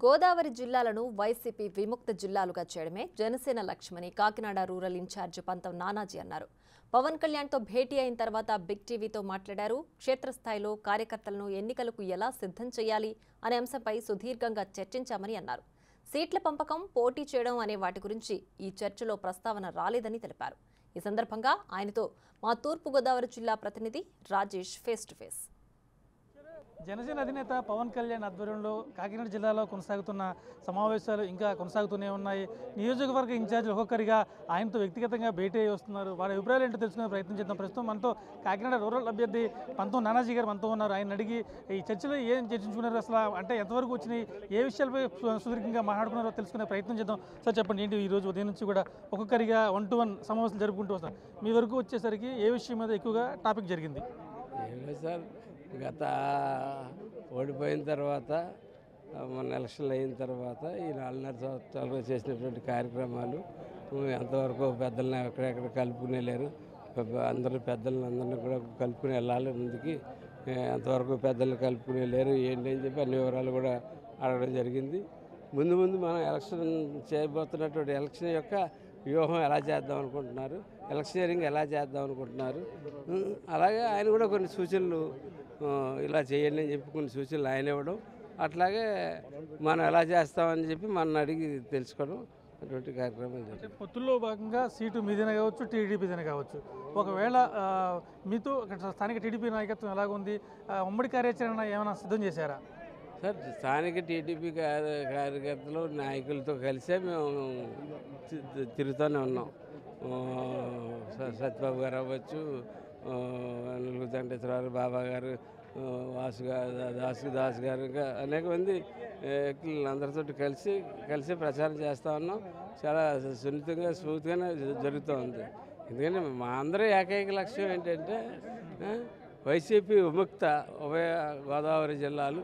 గోదావరి జిల్లాలను వైసీపీ విముక్త జిల్లాలుగా చేయడమే జనసేన లక్ష్యమని కాకినాడ రూరల్ ఇన్ఛార్జ్ పంతం నానాజీ అన్నారు. పవన్ కళ్యాణ్తో భేటీ అయిన తర్వాత బిగ్ టీవీతో మాట్లాడారు. క్షేత్రస్థాయిలో కార్యకర్తలను ఎన్నికలకు ఎలా సిద్ధం చేయాలి అనే అంశంపై సుదీర్ఘంగా చర్చించామని అన్నారు. సీట్ల పంపకం, పోటీ చేయడం అనే వాటి గురించి ఈ చర్చలో ప్రస్తావన రాలేదని తెలిపారు. ఈ సందర్భంగా ఆయనతో మా తూర్పు గోదావరి జిల్లా ప్రతినిధి Rajesh face to face. Janasena అధినేత పవన్ కళ్యాణ్ ఆధ్వర్యంలో కాకినాడ జిల్లాలో కొనసాగుతున్న సమావేశాలు ఇంకా కొనసాగుతూనే ఉన్నాయి. నియోజకవర్గ ఇన్ఛార్జీలు ఒక్కొక్కరిగా ఆయనతో వ్యక్తిగతంగా భేటీ అయ్యి వస్తున్నారు. వారి అభిప్రాయాలు ఏంటో తెలుసుకునే ప్రయత్నం చేద్దాం. ప్రస్తుతం మనతో కాకినాడ రూరల్ అభ్యర్థి పంతం నానాజీ గారు మనతో ఉన్నారు. ఆయన అడిగి ఈ చర్చలో ఏం చర్చించుకున్నారు, అసలు అంటే ఎంతవరకు వచ్చినాయి, ఏ విషయాలపై సుదీర్ఘంగా మాట్లాడుకున్నారో తెలుసుకునే ప్రయత్నం చేద్దాం. సార్ చెప్పండి, ఏంటి ఈ రోజు ఉదయం నుంచి కూడా ఒక్కొక్కరిగా 1-to-1 సమావేశాలు జరుపుకుంటూ వస్తారు. మీ వరకు వచ్చేసరికి ఏ విషయం మీద ఎక్కువగా టాపిక్ జరిగింది? సార్, గత ఓడిపోయిన తర్వాత మన ఎలక్షన్లు అయిన తర్వాత ఈ 4.5 సంవత్సరాలుగా చేసినటువంటి కార్యక్రమాలు ఎంతవరకు పెద్దలను ఎక్కడెక్కడ కలుపుకునే లేరు, అందరూ అందరినీ కూడా కలుపుకుని వెళ్ళాలి ముందుకి, ఎంతవరకు పెద్దలను కలుపుకునే లేరు ఏంటి అని చెప్పి అన్ని వివరాలు కూడా అడగడం జరిగింది. ముందు మనం ఎలక్షన్ చేయబోతున్నటువంటి ఎలక్షన్ యొక్క వ్యూహం ఎలా చేద్దాం అనుకుంటున్నారు, ఎలక్షనీరింగ్ ఎలా చేద్దాం అనుకుంటున్నారు, అలాగే ఆయన కూడా కొన్ని సూచనలు ఇలా చేయండి అని చెప్పి కొన్ని సూచనలు ఆయన ఇవ్వడం, అట్లాగే మనం ఎలా చేస్తామని చెప్పి మన అడిగి తెలుసుకోవడం అటువంటి కార్యక్రమం. పొత్తుల్లో భాగంగా సీటు మీదనే కావచ్చు, టీడీపీదనే కావచ్చు, ఒకవేళ మీతో స్థానిక టీడీపీ నాయకత్వం ఎలాగుంది, ఉమ్మడి కార్యాచరణ ఏమైనా సిద్ధం చేశారా? సార్, స్థానిక టీడీపీ కార్యకర్తలు నాయకులతో కలిసే మేము తిరుగుతూనే ఉన్నాం. సత్యబాబు గారు అవ్వచ్చు, నలుగురు వెంకటేశ్వరరావు, బాబా గారు, దాస్ గారు, ఇంకా అనేక మంది అందరితో కలిసి ప్రచారం చేస్తూ ఉన్నాం. చాలా సున్నితంగా స్మూత్గానే జరుగుతూ ఉంది. ఎందుకంటే మా అందరూ ఏకైక లక్ష్యం ఏంటంటే వైసీపీ విముక్త ఉభయ గోదావరి జిల్లాలు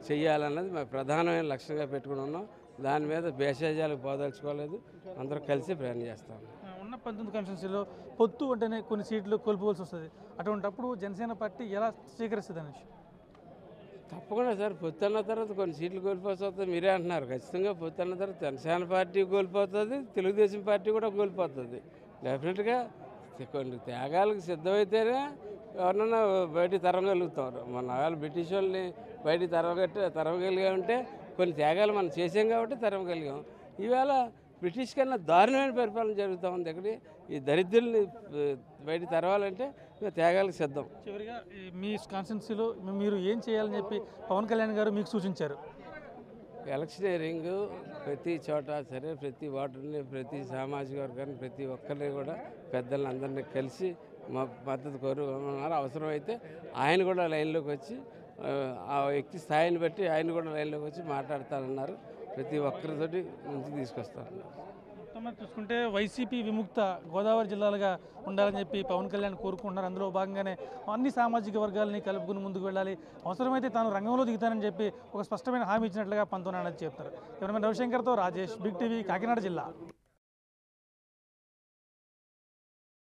చెయ్యాలన్నది మా ప్రధానమైన లక్ష్యంగా పెట్టుకుని ఉన్నాం. దాని మీద భేషజాలకు పోదలుచుకోలేదు, అందరూ కలిసి ప్రయాణం చేస్తాం. ఉన్న 19 కాన్స్టిట్యున్సీలో పొత్తు అంటేనే కొన్ని సీట్లు కోల్పోవాల్సి వస్తుంది. అటువంటిప్పుడు జనసేన పార్టీ ఎలా స్వీకరిస్తుంది అనే విషయం? తప్పకుండా సార్, పొత్తు అన్న తర్వాత కొన్ని సీట్లు కోల్పోవాల్సి వస్తుంది. మీరే అంటున్నారు, ఖచ్చితంగా పొత్తు అన్న తర్వాత జనసేన పార్టీ కోల్పోతుంది, తెలుగుదేశం పార్టీ కూడా కోల్పోతుంది. డెఫినెట్గా కొన్ని త్యాగాలకు సిద్ధమైతేనే ఎవరన్నా బయటికి తరగలుగుతారు. మన వాళ్ళు బ్రిటిష్ వాళ్ళని బయటికి తరగలిగా ఉంటే కొన్ని త్యాగాలు మనం చేసాం కాబట్టి తరగలిగాం. ఈవేళ బ్రిటిష్ కన్నా దారుణమైన పరిపాలన జరుగుతూ ఉంది. ఇక్కడ ఈ దరిద్రుల్ని బయటికి తరవాలంటే త్యాగాలకు సిద్ధం. చివరిగా మీ కాన్స్టిట్యున్సీలో మీరు ఏం చేయాలని చెప్పి పవన్ కళ్యాణ్ గారు మీకు సూచించారు? ఎలక్షనీరింగ్ ప్రతి చోట సరే, ప్రతి వార్డుని, ప్రతి సామాజిక వర్గాన్ని, ప్రతి ఒక్కరిని కూడా పెద్దలను అందరినీ కలిసి మద్దతు కోరుకున్నారు. అవసరమైతే ఆయన కూడా లైన్లోకి వచ్చి ఆ వ్యక్తి స్థాయిని బట్టి ఆయన కూడా లైన్లోకి వచ్చి మాట్లాడతానన్నారు. ప్రతి ఒక్కరితోటి ముందుకు తీసుకొస్తారన్నారు. మొత్తం చూసుకుంటే వైసీపీ విముక్త గోదావరి జిల్లాలుగా ఉండాలని చెప్పి పవన్ కళ్యాణ్ కోరుకుంటున్నారు. అందులో భాగంగానే అన్ని సామాజిక వర్గాలని కలుపుకుని ముందుకు వెళ్ళాలి, అవసరమైతే తాను రంగంలో దిగుతానని చెప్పి ఒక స్పష్టమైన హామీ ఇచ్చినట్లుగా పంతం నానాజీ చెప్తారు. కెమెరామెన్ రవిశంకర్తో రాజేష్, బిగ్ టీవీ, కాకినాడ జిల్లా.